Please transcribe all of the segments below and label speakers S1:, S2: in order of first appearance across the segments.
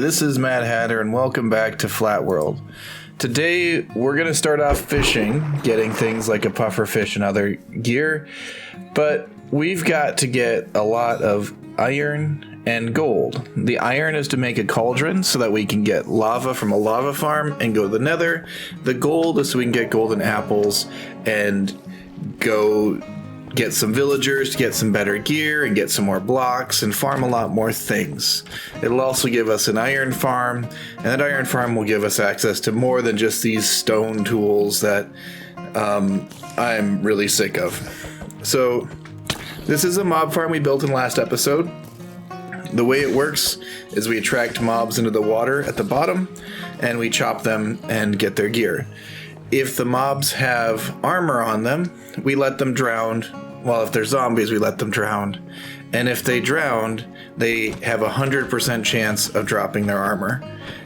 S1: This is Mad Hatter, and welcome back to Flatworld. Today, we're going to start off fishing, getting things like a puffer fish and other gear, but we've got to get a lot of iron and gold. The iron is to make a cauldron so that we can get lava from a lava farm and go to the nether. The gold is so we can get golden apples and go get some villagers to get some better gear and get some more blocks and farm a lot more things. It'll also give us an iron farm, and that iron farm will give us access to more than just these stone tools that I'm really sick of. So this is a mob farm we built in last episode. The way it works is we attract mobs into the water at the bottom and we chop them and get their gear. If the mobs have armor on them, we let them drown. Well, if they're zombies, we let them drown. And if they drown, they have 100% chance of dropping their armor.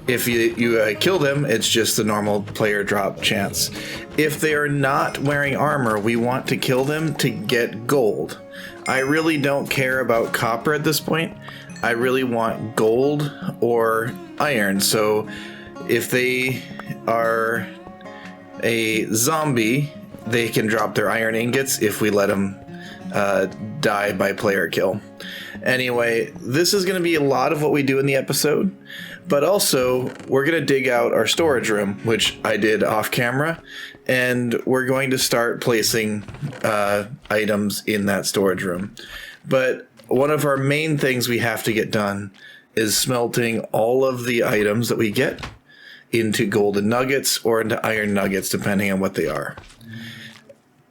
S1: If you kill them, it's just the normal player drop chance. If they are not wearing armor, we want to kill them to get gold. I really don't care about copper at this point. I really want gold or iron. So if they are a zombie, they can drop their iron ingots if we let them die by player kill. Anyway, this is going to be a lot of what we do in the episode, but also we're going to dig out our storage room, which I did off camera, and we're going to start placing items in that storage room. But one of our main things we have to get done is smelting all of the items that we get into golden nuggets or into iron nuggets, depending on what they are.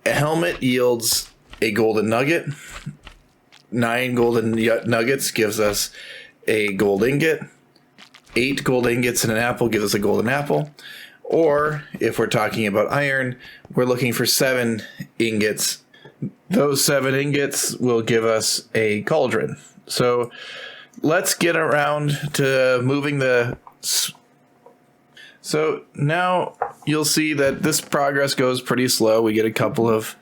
S1: A helmet yields a golden nugget. 9 golden nuggets gives us a gold ingot. 8 gold ingots and an apple gives us a golden apple. Or, if we're talking about iron, we're looking for 7 ingots. Those 7 ingots will give us a cauldron. So, let's get around to moving the... So now you'll see that this progress goes pretty slow. We get a couple of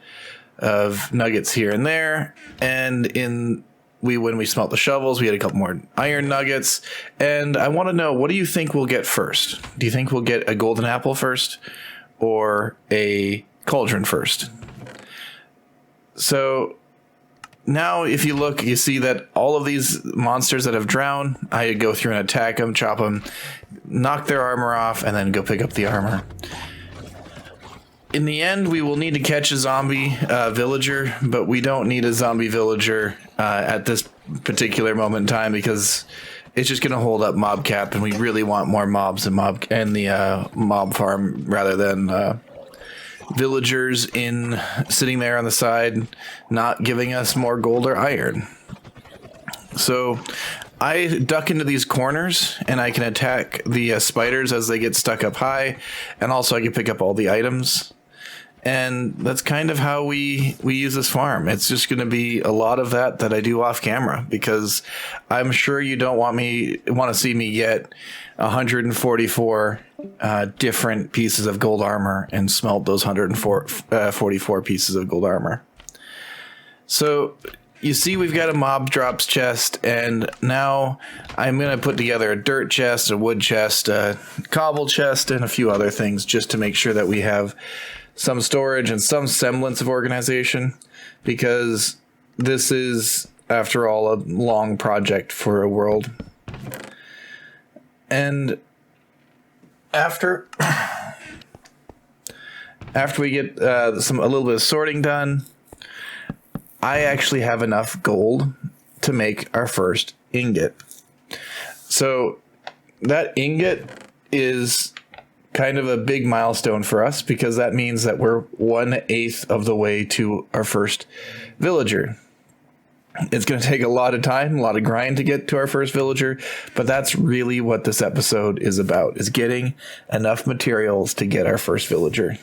S1: nuggets here and there, and when we smelt the shovels, we had a couple more iron nuggets. And I want to know, what do you think we'll get first? Do you think we'll get a golden apple first or a cauldron first? So now if you look, you see that all of these monsters that have drowned, I go through and attack them, chop them, knock their armor off, and then go pick up the armor. In the end, we will need to catch a zombie villager, but we don't need a zombie villager at this particular moment in time because it's just going to hold up mob cap, and we really want more mobs and the mob farm rather than villagers sitting there on the side, not giving us more gold or iron. So I duck into these corners and I can attack the spiders as they get stuck up high, and also I can pick up all the items. And that's kind of how we use this farm. It's just going to be a lot of that I do off camera, because I'm sure you don't want to see me get 144 different pieces of gold armor and smelt those 144 pieces of gold armor. So you see we've got a mob drops chest, and now I'm going to put together a dirt chest, a wood chest, a cobble chest, and a few other things just to make sure that we have some storage and some semblance of organization, because this is, after all, a long project for a world. And after we get a little bit of sorting done, I actually have enough gold to make our first ingot. So that ingot is kind of a big milestone for us, because that means that we're 1/8 of the way to our first villager. It's going to take a lot of time, a lot of grind to get to our first villager, but that's really what this episode is about, is getting enough materials to get our first villager.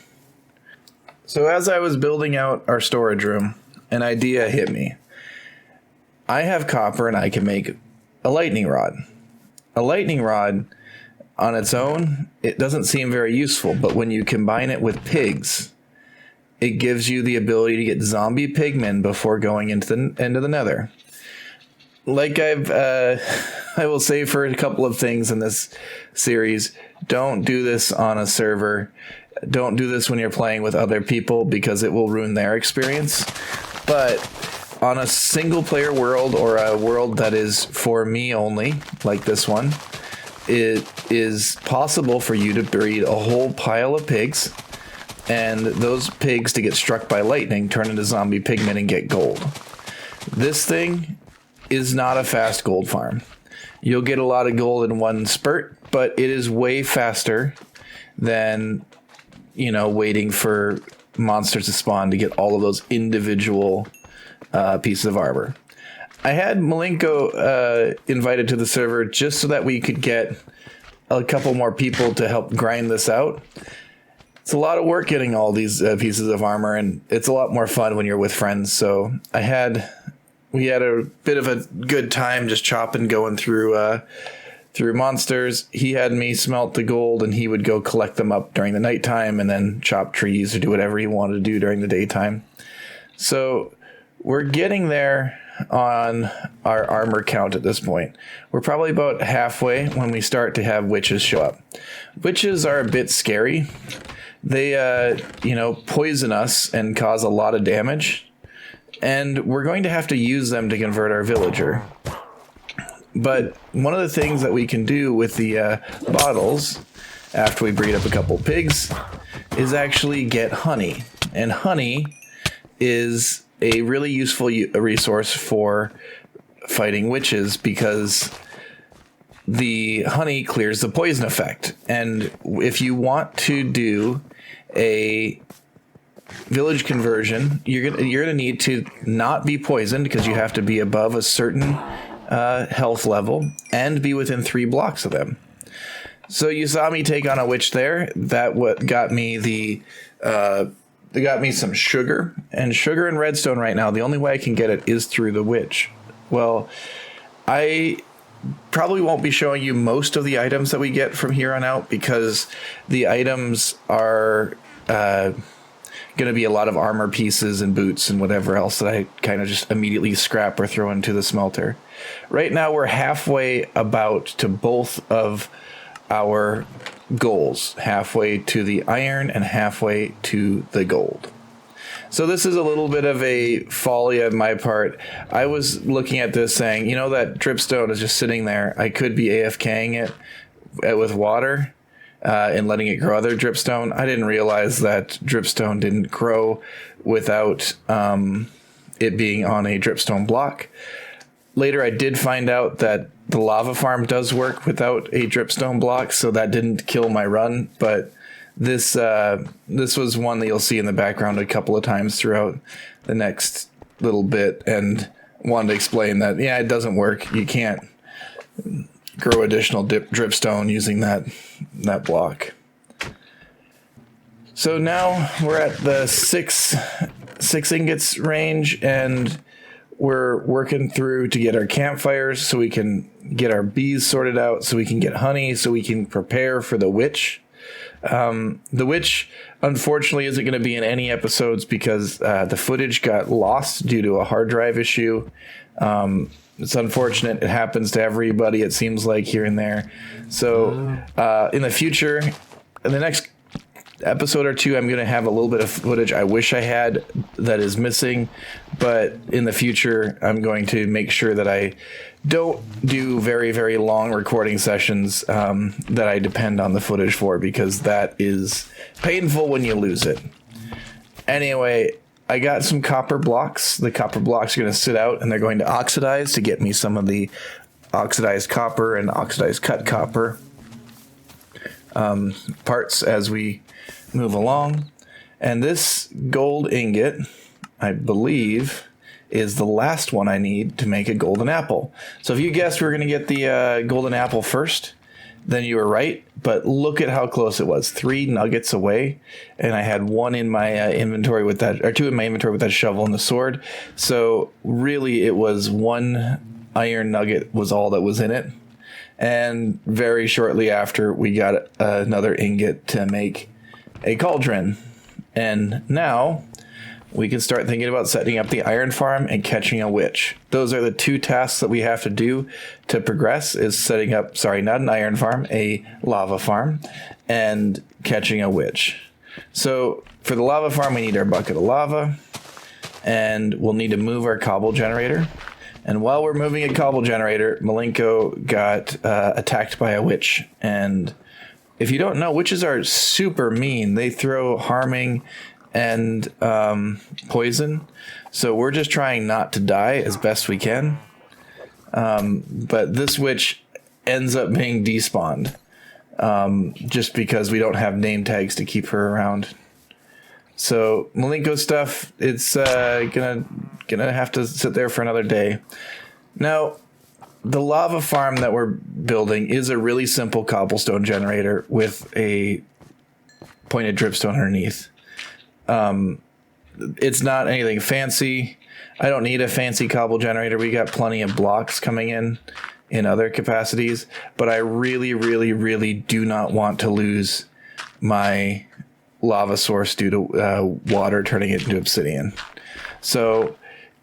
S1: So as I was building out our storage room, an idea hit me. I have copper and I can make a lightning rod. A lightning rod on its own, it doesn't seem very useful, but when you combine it with pigs, it gives you the ability to get zombie pigmen before going into the nether. like I will say for a couple of things in this series, don't do this on a server. Don't do this when you're playing with other people because it will ruin their experience. But on a single player world or a world that is for me only, like this one, it is possible for you to breed a whole pile of pigs, and those pigs to get struck by lightning, turn into zombie pigmen and get gold. This thing is not a fast gold farm. You'll get a lot of gold in one spurt, but it is way faster than, waiting for monsters to spawn to get all of those individual pieces of armor. I had Malenko invited to the server just so that we could get a couple more people to help grind this out. It's a lot of work getting all these pieces of armor, and it's a lot more fun when you're with friends. So we had a bit of a good time just chopping, going through monsters. He had me smelt the gold, and he would go collect them up during the nighttime and then chop trees or do whatever he wanted to do during the daytime. So we're getting there on our armor count at this point. We're probably about halfway when we start to have witches show up. Witches are a bit scary. They, poison us and cause a lot of damage. And we're going to have to use them to convert our villager. But one of the things that we can do with the bottles, after we breed up a couple pigs, is actually get honey. And honey is a really useful resource for fighting witches because the honey clears the poison effect. And if you want to do a village conversion, you're gonna need to not be poisoned because you have to be above a certain health level and be within 3 blocks of them. So you saw me take on a witch there. That what got me they got me some sugar, and sugar and redstone right now, the only way I can get it is through the witch. Well, I probably won't be showing you most of the items that we get from here on out because the items are going to be a lot of armor pieces and boots and whatever else that I kind of just immediately scrap or throw into the smelter. Right now we're halfway about to both of our goals, halfway to the iron and halfway to the gold. So this is a little bit of a folly on my part. I was looking at this saying, that dripstone is just sitting there. I could be AFKing it with water and letting it grow other dripstone. I didn't realize that dripstone didn't grow without it being on a dripstone block. Later, I did find out that the lava farm does work without a dripstone block, so that didn't kill my run. But this was one that you'll see in the background a couple of times throughout the next little bit, and wanted to explain that, it doesn't work. You can't grow additional dripstone using that block. So now we're at the six ingots range, and we're working through to get our campfires so we can get our bees sorted out, so we can get honey, so we can prepare for the witch. The witch, unfortunately, isn't going to be in any episodes because the footage got lost due to a hard drive issue. It's unfortunate. It happens to everybody, it seems like, here and there. So in the future, in the next episode or two, I'm going to have a little bit of footage I wish I had that is missing, but in the future I'm going to make sure that I don't do very, very long recording sessions that I depend on the footage for, because that is painful when you lose it. Anyway, I got some copper blocks. The copper blocks are going to sit out and they're going to oxidize to get me some of the oxidized copper and oxidized cut copper parts as we move along. And this gold ingot, I believe, is the last one I need to make a golden apple. So if you guessed we were going to get the golden apple first, then you were right. But look at how close it was. 3 nuggets away. And I had 1 in my inventory with that, or 2 in my inventory with that shovel and the sword. So really it was 1 iron nugget was all that was in it. And very shortly after, we got another ingot to make a cauldron. And now we can start thinking about setting up the iron farm and catching a witch. Those are the two tasks that we have to do to progress, is setting up, sorry, not an iron farm, a lava farm, and catching a witch. So for the lava farm, we need our bucket of lava, and we'll need to move our cobble generator. And while we're moving a cobble generator, Malenko got attacked by a witch. And if you don't know, witches are super mean. They throw harming and poison. So we're just trying not to die as best we can. But this witch ends up being despawned. Just because we don't have name tags to keep her around. So Malenko stuff, it's gonna have to sit there for another day. Now, the lava farm that we're building is a really simple cobblestone generator with a pointed dripstone underneath. It's not anything fancy. I don't need a fancy cobble generator. We got plenty of blocks coming in other capacities, but I really, really, really do not want to lose my lava source due to water turning it into obsidian. So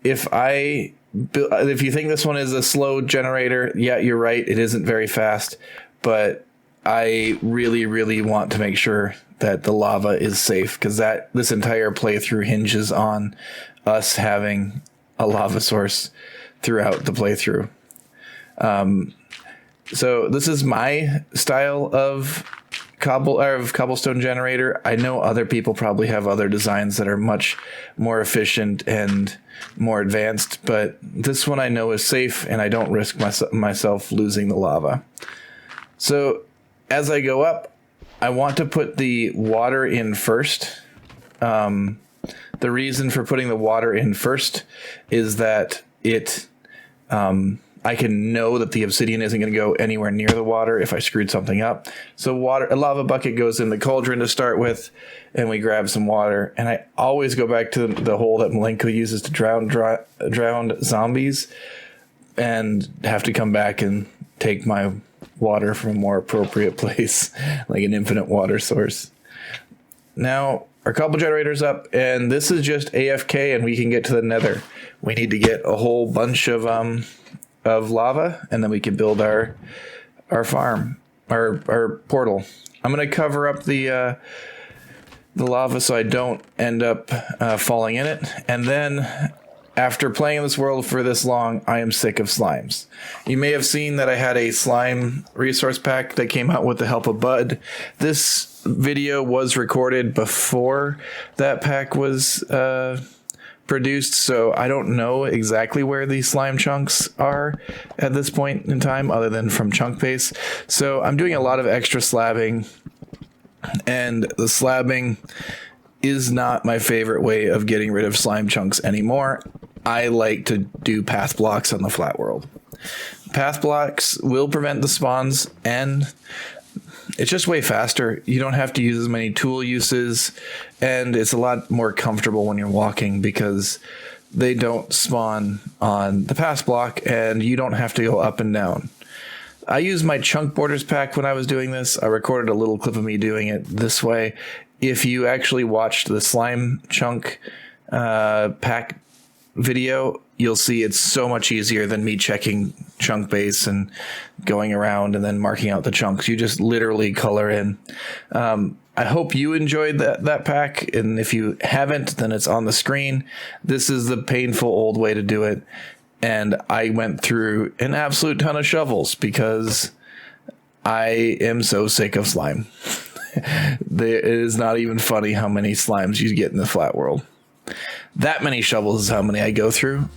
S1: if you think this one is a slow generator, yeah, you're right. It isn't very fast, but I really, really want to make sure that the lava is safe, because this entire playthrough hinges on us having a lava source throughout the playthrough. So this is my style of cobblestone generator. I know other people probably have other designs that are much more efficient and more advanced, but this one I know is safe, and I don't risk myself losing the lava. So as I go up, I want to put the water in first. The reason for putting the water in first is that I can know that the obsidian isn't going to go anywhere near the water if I screwed something up. So a lava bucket goes in the cauldron to start with, and we grab some water. And I always go back to the hole that Malenko uses to drown zombies, and have to come back and take my water from a more appropriate place, like an infinite water source. Now, our cobble generator's up, and this is just AFK, and we can get to the nether. We need to get a whole bunch of lava, and then we can build our farm, our portal. I'm going to cover up the lava so I don't end up falling in it. And then, after playing in this world for this long, I am sick of slimes. You may have seen that I had a slime resource pack that came out with the help of Bud. This video was recorded before that pack was produced, so I don't know exactly where these slime chunks are at this point in time, other than from chunk base. So I'm doing a lot of extra slabbing, and the slabbing is not my favorite way of getting rid of slime chunks anymore. I like to do path blocks on the flat world. Path blocks will prevent the spawns, and it's just way faster. You don't have to use as many tool uses, and it's a lot more comfortable when you're walking because they don't spawn on the path block, and you don't have to go up and down. I used my chunk borders pack when I was doing this. I recorded a little clip of me doing it this way. If you actually watched the slime chunk pack video, you'll see it's so much easier than me checking chunk base and going around and then marking out the chunks. You just literally color in. I hope you enjoyed that pack, and if you haven't, then it's on the screen. This is the painful old way to do it, and I went through an absolute ton of shovels because I am so sick of slime. It is not even funny how many slimes you get in the flat world. That many shovels is how many I go through.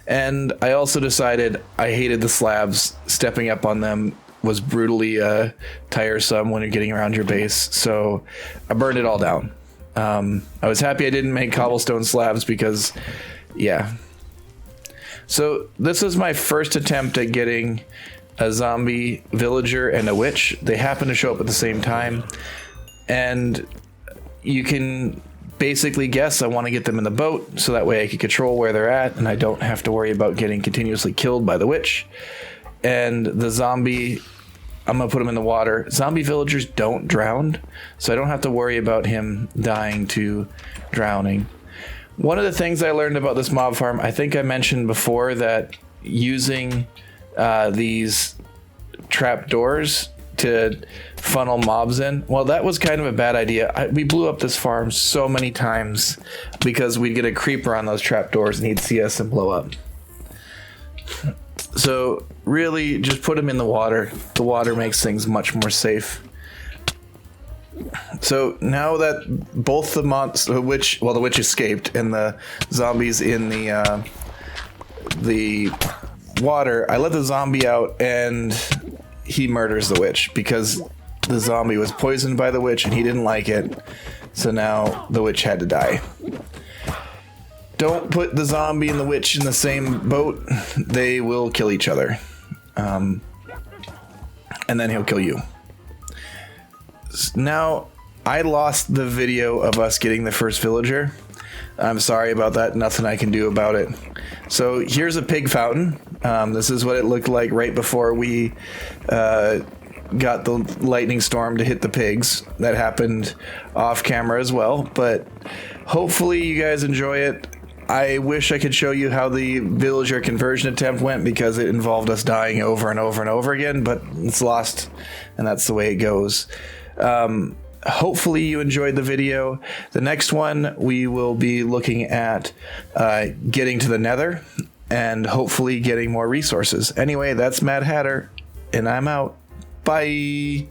S1: And I also decided I hated the slabs. Stepping up on them was brutally tiresome when you're getting around your base. So I burned it all down. I was happy I didn't make cobblestone slabs because, yeah. So this was my first attempt at getting a zombie villager and a witch. They happen to show up at the same time, and you can basically guess I want to get them in the boat so that way I can control where they're at and I don't have to worry about getting continuously killed by the witch. And the zombie, I'm gonna put him in the water. Zombie villagers don't drown, so I don't have to worry about him dying to drowning. One of the things I learned about this mob farm, I think I mentioned before that using these trap doors to funnel mobs in, well, that was kind of a bad idea. We blew up this farm so many times because we'd get a creeper on those trap doors and he'd see us and blow up. So really just put them in the water. The water makes things much more safe. So now that both the the witch escaped and the zombies in the water, I let the zombie out and he murders the witch because the zombie was poisoned by the witch and he didn't like it. So now the witch had to die. Don't put the zombie and the witch in the same boat. They will kill each other. And then he'll kill you. Now, I lost the video of us getting the first villager. I'm sorry about that. Nothing I can do about it. So here's a pig fountain. This is what it looked like right before we got the lightning storm to hit the pigs. That happened off camera as well. But hopefully you guys enjoy it. I wish I could show you how the villager conversion attempt went because it involved us dying over and over and over again, but it's lost, and that's the way it goes. Hopefully you enjoyed the video. The next one, we will be looking at getting to the Nether and hopefully getting more resources. Anyway, that's Mad Hatter, and I'm out. Bye!